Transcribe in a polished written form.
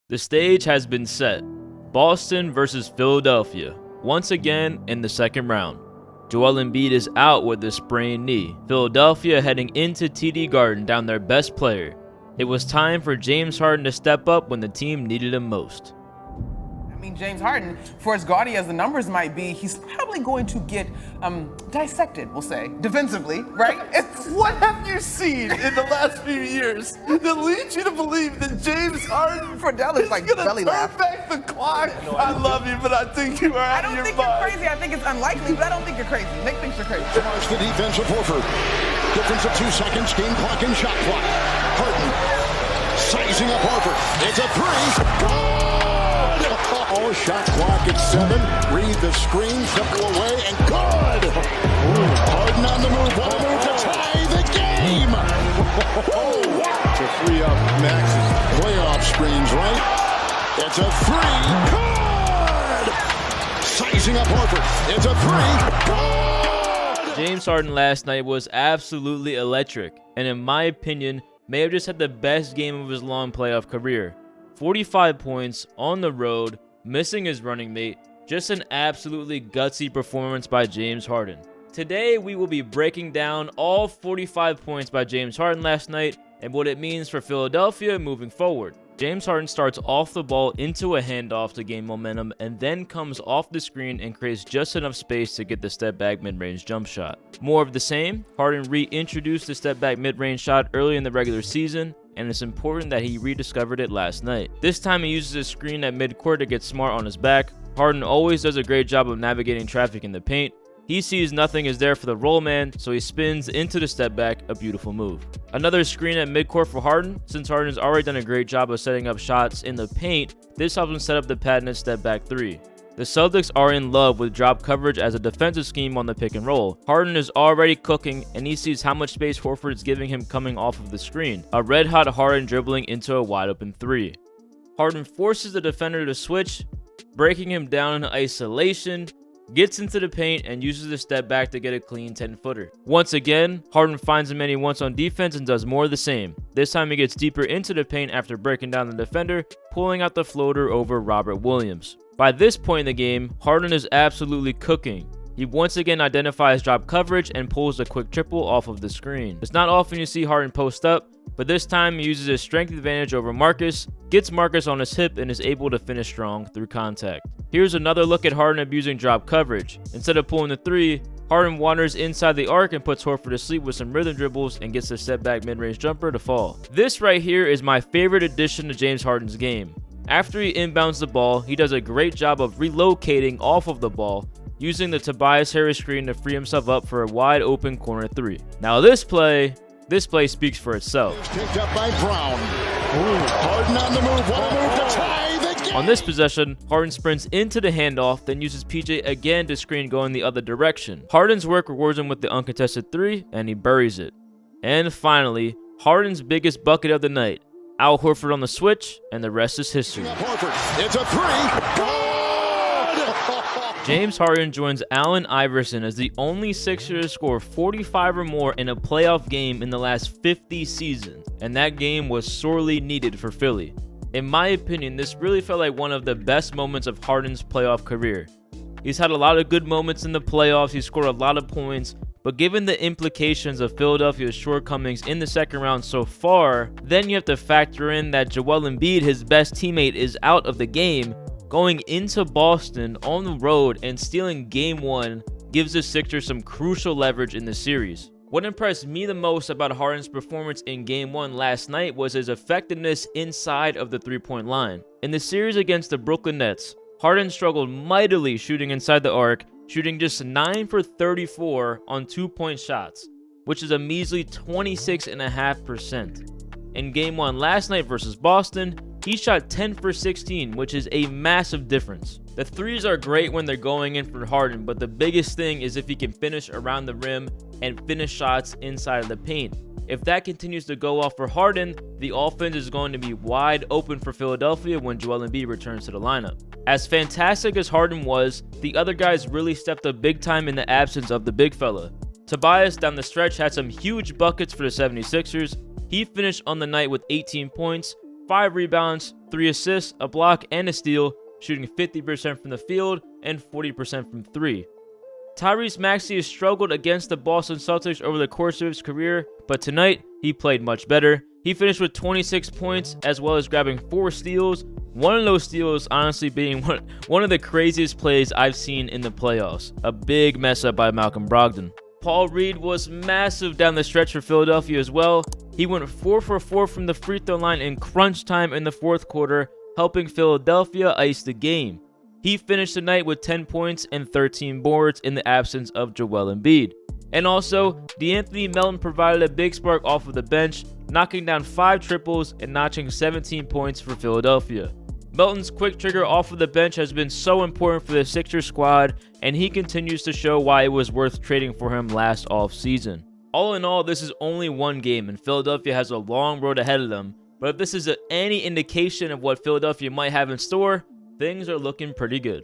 The stage has been set. Boston versus Philadelphia, once again in the second round. Joel Embiid is out with a sprained knee. Philadelphia heading into TD Garden down their best player. It was time for James Harden to step up when the team needed him most. James Harden, for as gaudy as the numbers might be, he's probably going to get dissected, we'll say, defensively, right? What have you seen in the last few years that leads you to believe that James Harden for Dallas, like belly laugh. back the clock? I love you, but I think you are out of your mind. I don't think you're crazy. I think it's unlikely, but I don't think you're crazy. Nick thinks you're crazy. Marks the defense of Horford. Difference of 2 seconds, game clock and shot clock. Harden sizing up Horford. It's a three. Good! Oh, shot clock at 7. Read the screen, simple away, and good! Harden on the move. One move to tie the game! It's a 3-up Max's Playoff screens, right? It's a 3. Good! Sizing up Horford. It's a 3. Good! James Harden last night was absolutely electric, and in my opinion, may have just had the best game of his long playoff career. 45 points on the road, missing his running mate, just an absolutely gutsy performance by James Harden. Today, we will be breaking down all 45 points by James Harden last night and what it means for Philadelphia moving forward. James Harden starts off the ball into a handoff to gain momentum and then comes off the screen and creates just enough space to get the step-back mid-range jump shot. More of the same, Harden reintroduced the step-back mid-range shot early in the regular season, and it's important that he rediscovered it last night. This time he uses his screen at midcourt to get smart on his back. Harden always does a great job of navigating traffic in the paint. He sees nothing is there for the roll man, so he spins into the step back, a beautiful move. Another screen at midcourt for Harden. Since Harden has already done a great job of setting up shots in the paint, this helps him set up the patented step back 3. The Celtics are in love with drop coverage as a defensive scheme on the pick and roll. Harden is already cooking, and he sees how much space Horford is giving him coming off of the screen. A red-hot Harden dribbling into a wide-open 3. Harden forces the defender to switch, breaking him down in isolation, gets into the paint, and uses the step back to get a clean 10-footer. Once again, Harden finds the man he wants on defense and does more of the same. This time he gets deeper into the paint after breaking down the defender, pulling out the floater over Robert Williams. By this point in the game, Harden is absolutely cooking. He once again identifies drop coverage and pulls a quick triple off of the screen. It's not often you see Harden post up, but this time he uses his strength advantage over Marcus, gets Marcus on his hip, and is able to finish strong through contact. Here's another look at Harden abusing drop coverage. Instead of pulling the 3, Harden wanders inside the arc and puts Horford to sleep with some rhythm dribbles and gets the step back mid-range jumper to fall. This right here is my favorite addition to James Harden's game. After he inbounds the ball, he does a great job of relocating off of the ball, using the Tobias Harris screen to free himself up for a wide open corner 3. Now this play speaks for itself. Picked up by Brown. Harden on the move. One move to tie the game. On this possession, Harden sprints into the handoff, then uses PJ again to screen going the other direction. Harden's work rewards him with the uncontested 3, and he buries it. And finally, Harden's biggest bucket of the night. Al Horford on the switch, and the rest is history. It's a 3. Good! James Harden joins Allen Iverson as the only Sixer to score 45 or more in a playoff game in the last 50 seasons, and that game was sorely needed for Philly. In my opinion, this really felt like one of the best moments of Harden's playoff career. He's had a lot of good moments in the playoffs, he scored a lot of points, but given the implications of Philadelphia's shortcomings in the second round so far, then you have to factor in that Joel Embiid, his best teammate, is out of the game. Going into Boston on the road and stealing Game 1 gives the Sixers some crucial leverage in the series. What impressed me the most about Harden's performance in Game 1 last night was his effectiveness inside of the three-point line. In the series against the Brooklyn Nets, Harden struggled mightily shooting inside the arc, shooting just 9 for 34 on 2-point shots, which is a measly 26.5%. In Game 1 last night versus Boston, he shot 10 for 16, which is a massive difference. The threes are great when they're going in for Harden, but the biggest thing is if he can finish around the rim and finish shots inside of the paint. If that continues to go off for Harden, the offense is going to be wide open for Philadelphia when Joel Embiid returns to the lineup. As fantastic as Harden was, the other guys really stepped up big time in the absence of the big fella. Tobias down the stretch had some huge buckets for the 76ers. He finished on the night with 18 points, 5 rebounds, 3 assists, a block, and a steal, shooting 50% from the field and 40% from 3. Tyrese Maxey has struggled against the Boston Celtics over the course of his career, but tonight, he played much better. He finished with 26 points, as well as grabbing 4 steals, one of those steals honestly being one of the craziest plays I've seen in the playoffs. A big mess up by Malcolm Brogdon. Paul Reed was massive down the stretch for Philadelphia as well. He went 4 for 4 from the free throw line in crunch time in the fourth quarter, helping Philadelphia ice the game. He finished the night with 10 points and 13 boards in the absence of Joel Embiid. And also, DeAnthony Melton provided a big spark off of the bench, knocking down 5 triples and notching 17 points for Philadelphia. Melton's quick trigger off of the bench has been so important for the Sixers squad, and he continues to show why it was worth trading for him last offseason. All in all, this is only one game, and Philadelphia has a long road ahead of them, but if this is any indication of what Philadelphia might have in store, things are looking pretty good.